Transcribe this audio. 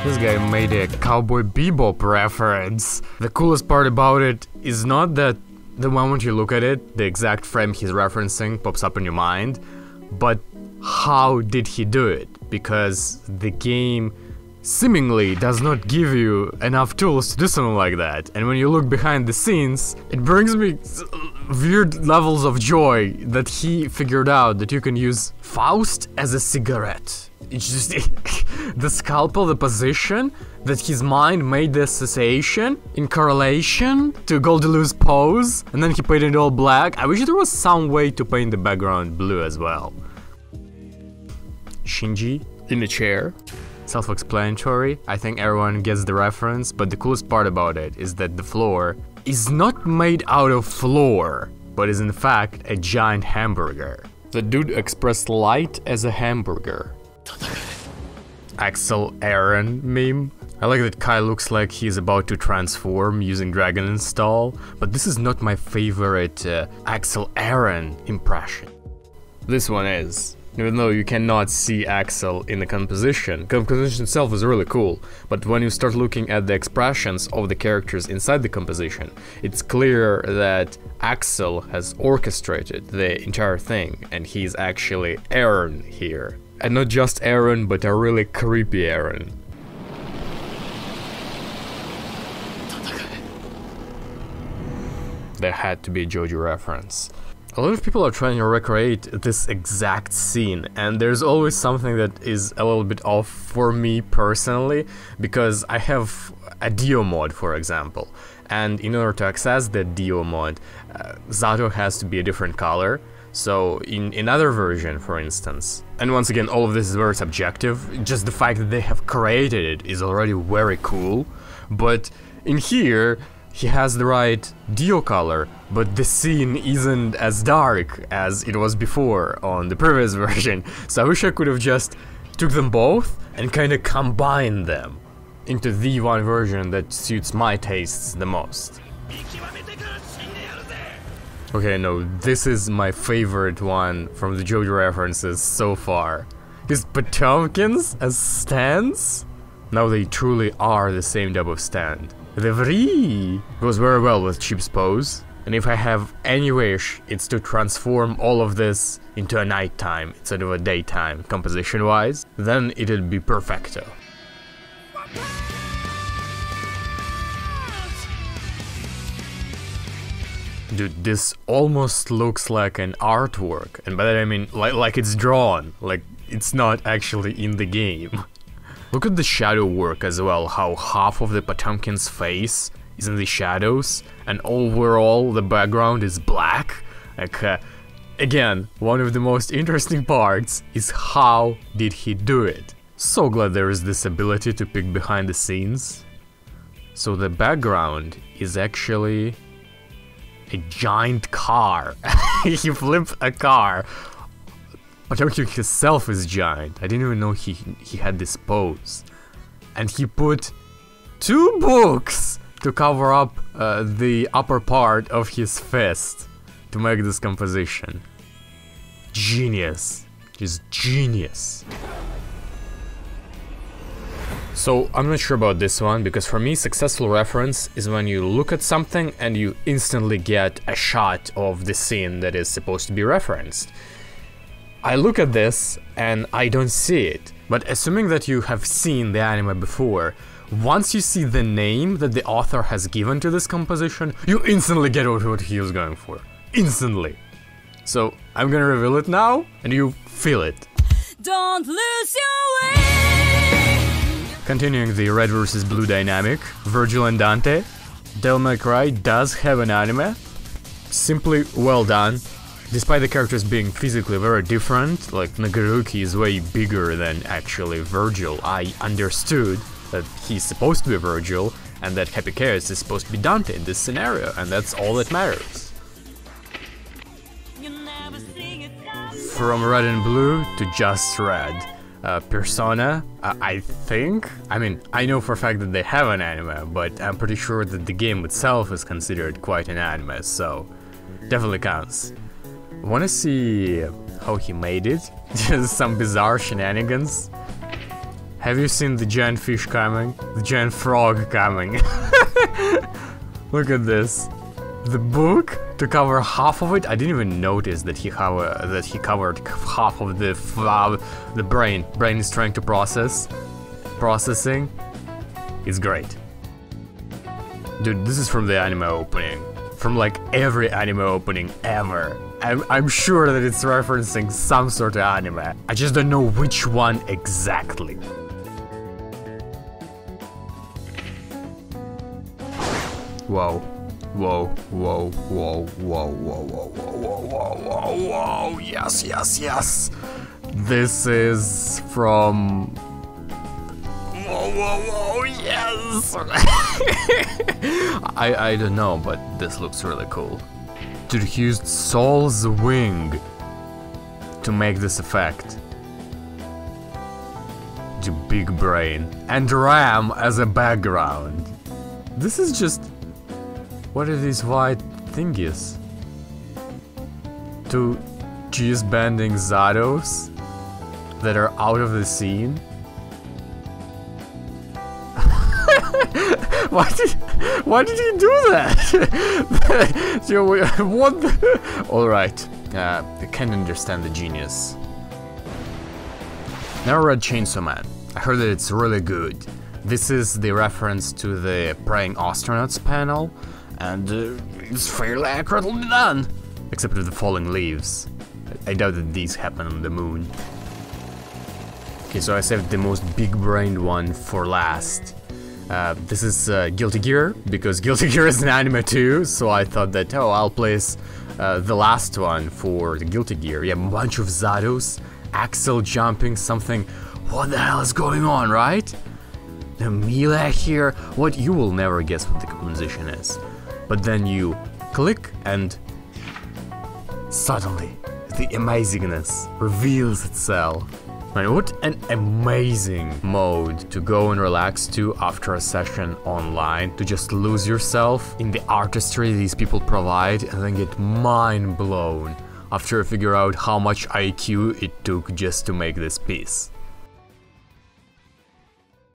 This guy made a Cowboy Bebop reference. The coolest part about it is not that the moment you look at it, the exact frame he's referencing pops up in your mind, but how did he do it? Because the game seemingly does not give you enough tools to do something like that, and when you look behind the scenes, it brings me weird levels of joy that he figured out that you can use Faust as a cigarette. It's just the scalpel, the position that his mind made the association in correlation to Goldilou's pose, and then he painted it all black. I wish there was some way to paint the background blue as well. Shinji in a chair. Self-explanatory, I think everyone gets the reference, but the coolest part about it is that the floor is not made out of floor, but is in fact a giant hamburger. The dude expressed light as a hamburger. Axel Aaron meme. I like that Kai looks like he's about to transform using Dragon Install, but this is not my favorite Axel Aaron impression. This one is. Even though you cannot see Axel in the composition itself is really cool, but when you start looking at the expressions of the characters inside the composition, it's clear that Axel has orchestrated the entire thing, and he's actually Aaron here. And not just Aaron, but a really creepy Aaron. There had to be a JoJo reference. A lot of people are trying to recreate this exact scene, and there's always something that is a little bit off for me personally, because I have a Dio mod, for example, and in order to access that Dio mod, Zato has to be a different color. So in another version, for instance, and once again, all of this is very subjective, just the fact that they have created it is already very cool, but in here, he has the right Dio color, but the scene isn't as dark as it was before on the previous version, so I wish I could have just took them both and kinda combined them into the one version that suits my tastes the most. Okay, no, this is my favorite one from the JoJo references so far. His Potemkins as stands? Now they truly are the same type of stand. The Vri goes very well with Chip's pose, and if I have any wish, it's to transform all of this into a nighttime instead of a daytime composition-wise, then it'd be perfecto. Dude, this almost looks like an artwork, and by that I mean like it's drawn, like it's not actually in the game. Look at the shadow work as well, how half of the Potemkin's face is in the shadows, and overall the background is black. Like, again, one of the most interesting parts is how did he do it. So glad there is this ability to pick behind the scenes. So the background is actually a giant car. He flipped a car. Potemkin himself is giant. I didn't even know he had this pose. And he put 2 books to cover up the upper part of his fist to make this composition. Genius. Just genius. So I'm not sure about this one, because for me successful reference is when you look at something and you instantly get a shot of the scene that is supposed to be referenced. I look at this and I don't see it, but assuming that you have seen the anime before, once you see the name that the author has given to this composition, you instantly get what he was going for. Instantly. So I'm gonna reveal it now, and you feel it. Don't lose your way. Continuing the red versus blue dynamic, Virgil and Dante. Devil May Cry does have an anime. Simply well done. Despite the characters being physically very different, like Nagaruki is way bigger than actually Virgil, I understood that he's supposed to be Virgil and that Happy Chaos is supposed to be Dante in this scenario, and that's all that matters. From red and blue to just red. Persona, I think? I mean, I know for a fact that they have an anime, but I'm pretty sure that the game itself is considered quite an anime, so definitely counts. Wanna see how he made it? Just some bizarre shenanigans. Have you seen the giant fish coming? The giant frog coming? Look at this. The book to cover half of it. I didn't even notice that he covered half of the brain. Brain is trying to processing. It's great. Dude, this is from the anime opening. From like every anime opening ever. I'm sure that it's referencing some sort of anime. I just don't know which one exactly. Whoa. Whoa, whoa, whoa, whoa, whoa, whoa, whoa, whoa, whoa, whoa, yes, yes, yes. This is from... Whoa, whoa, whoa, yes. I don't know, but this looks really cool. Dude, he used Soul's wing to make this effect. The big brain. And Ram as a background. This is just... What are these white thingies? Two cheese-bending Zados that are out of the scene? Why did he do that? What the... Alright, I can't understand the genius. Never read Chainsaw Man. I heard that it's really good. This is the reference to the Praying Astronauts panel, and it's fairly accurately done. Except with the falling leaves. I doubt that these happen on the moon. Okay, so I saved the most big-brained one for last. This is Guilty Gear, because Guilty Gear is an anime too, so I thought that, oh, I'll place the last one for the Guilty Gear. Yeah, a bunch of Zados, Axel jumping, something. What the hell is going on, right? The melee here, what you will never guess what the composition is. But then you click and suddenly the amazingness reveals itself. Man, what an amazing mode to go and relax to after a session online, to just lose yourself in the artistry these people provide and then get mind blown after you figure out how much IQ it took just to make this piece.